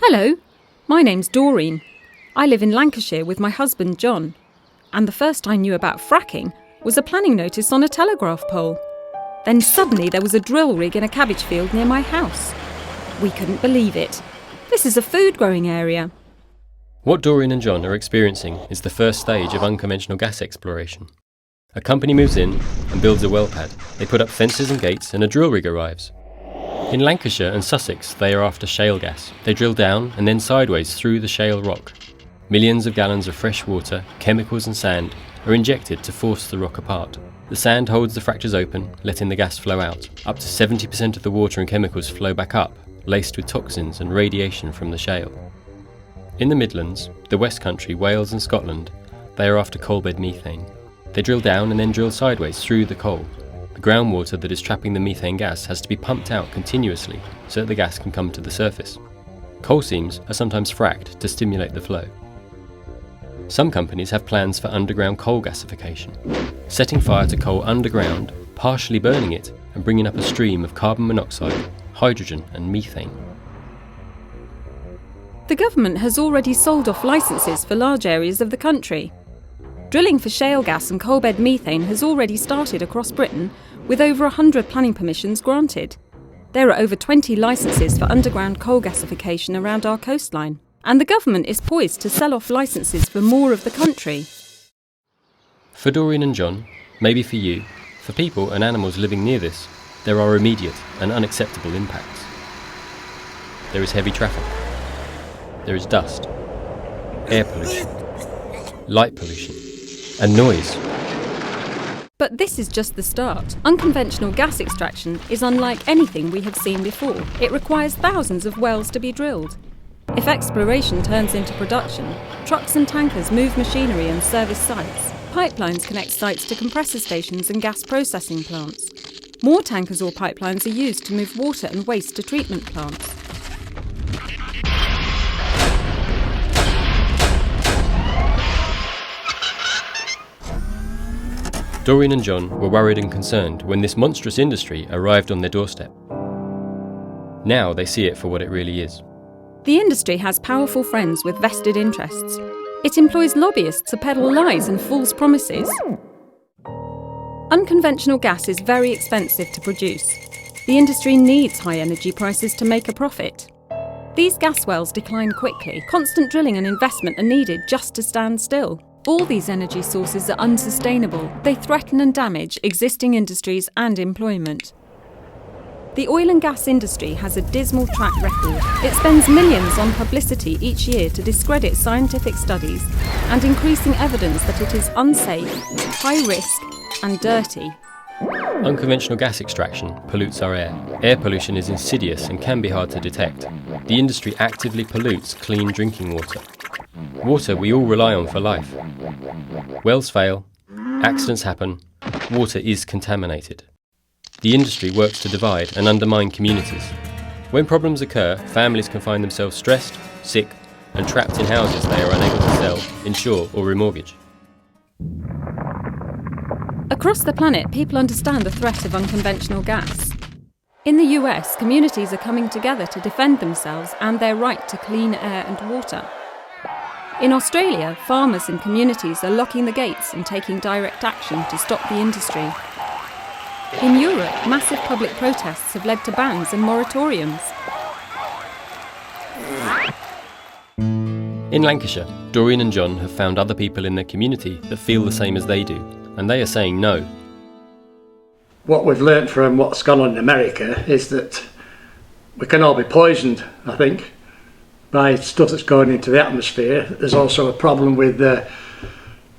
Hello, my name's Doreen. I live in Lancashire with my husband John. And the first I knew about fracking was a planning notice on a telegraph pole. Then suddenly there was a drill rig in a cabbage field near my house. We couldn't believe it. This is a food growing area. What Doreen and John are experiencing is the first stage of unconventional gas exploration. A company moves in and builds a well pad. They put up fences and gates and a drill rig arrives. In Lancashire and Sussex, they are after shale gas. They drill down and then sideways through the shale rock. Millions of gallons of fresh water, chemicals and sand are injected to force the rock apart. The sand holds the fractures open, letting the gas flow out. Up to 70% of the water and chemicals flow back up, laced with toxins and radiation from the shale. In the Midlands, the West Country, Wales and Scotland, they are after coalbed methane. They drill down and then drill sideways through the coal. The groundwater that is trapping the methane gas has to be pumped out continuously so that the gas can come to the surface. Coal seams are sometimes fracked to stimulate the flow. Some companies have plans for underground coal gasification, setting fire to coal underground, partially burning it and bringing up a stream of carbon monoxide, hydrogen and methane. The government has already sold off licences for large areas of the country. Drilling for shale gas and coalbed methane has already started across Britain, with over 100 planning permissions granted. There are over 20 licences for underground coal gasification around our coastline, and the government is poised to sell off licences for more of the country. For Doreen and John, maybe for you, for people and animals living near this, there are immediate and unacceptable impacts. There is heavy traffic. There is dust, air pollution, light pollution, and noise. But this is just the start. Unconventional gas extraction is unlike anything we have seen before. It requires thousands of wells to be drilled. If exploration turns into production, trucks and tankers move machinery and service sites. Pipelines connect sites to compressor stations and gas processing plants. More tankers or pipelines are used to move water and waste to treatment plants. Doreen and John were worried and concerned when this monstrous industry arrived on their doorstep. Now they see it for what it really is. The industry has powerful friends with vested interests. It employs lobbyists to peddle lies and false promises. Unconventional gas is very expensive to produce. The industry needs high energy prices to make a profit. These gas wells decline quickly. Constant drilling and investment are needed just to stand still. All these energy sources are unsustainable. They threaten and damage existing industries and employment. The oil and gas industry has a dismal track record. It spends millions on publicity each year to discredit scientific studies and increasing evidence that it is unsafe, high risk and dirty. Unconventional gas extraction pollutes our air. Air pollution is insidious and can be hard to detect. The industry actively pollutes clean drinking water. Water we all rely on for life. Wells fail, accidents happen, water is contaminated. The industry works to divide and undermine communities. When problems occur, families can find themselves stressed, sick, and trapped in houses they are unable to sell, insure or remortgage. Across the planet, people understand the threat of unconventional gas. In the US, communities are coming together to defend themselves and their right to clean air and water. In Australia, farmers and communities are locking the gates and taking direct action to stop the industry. In Europe, massive public protests have led to bans and moratoriums. In Lancashire, Doreen and John have found other people in their community that feel the same as they do, and they are saying no. What we've learnt from what's gone on in America is that we can all be poisoned, I think, by stuff that's going into the atmosphere. There's also a problem with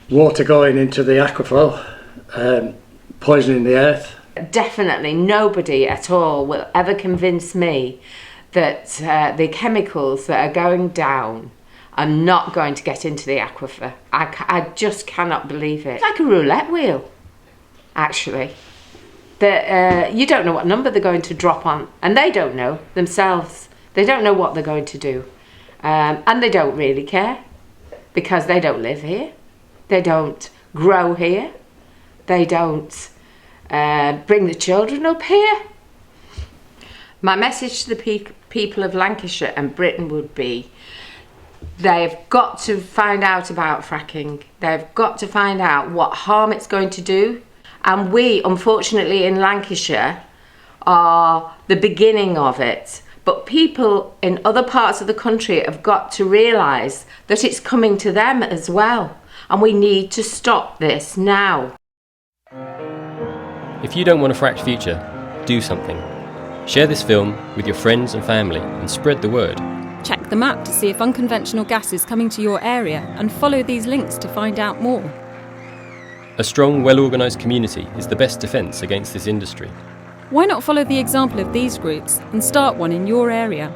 water going into the aquifer, poisoning the earth. Definitely nobody at all will ever convince me that the chemicals that are going down are not going to get into the aquifer. I just cannot believe it. It's like a roulette wheel, actually. You don't know what number they're going to drop on, and they don't know themselves. They don't know what they're going to do. And they don't really care, because they don't live here. They don't grow here. They don't bring the children up here. My message to the people of Lancashire and Britain would be, they've got to find out about fracking. They've got to find out what harm it's going to do. And we, unfortunately, in Lancashire, are the beginning of it. But people in other parts of the country have got to realise that it's coming to them as well. And we need to stop this now. If you don't want a fracked future, do something. Share this film with your friends and family and spread the word. Check the map to see if unconventional gas is coming to your area and follow these links to find out more. A strong, well-organised community is the best defence against this industry. Why not follow the example of these groups and start one in your area?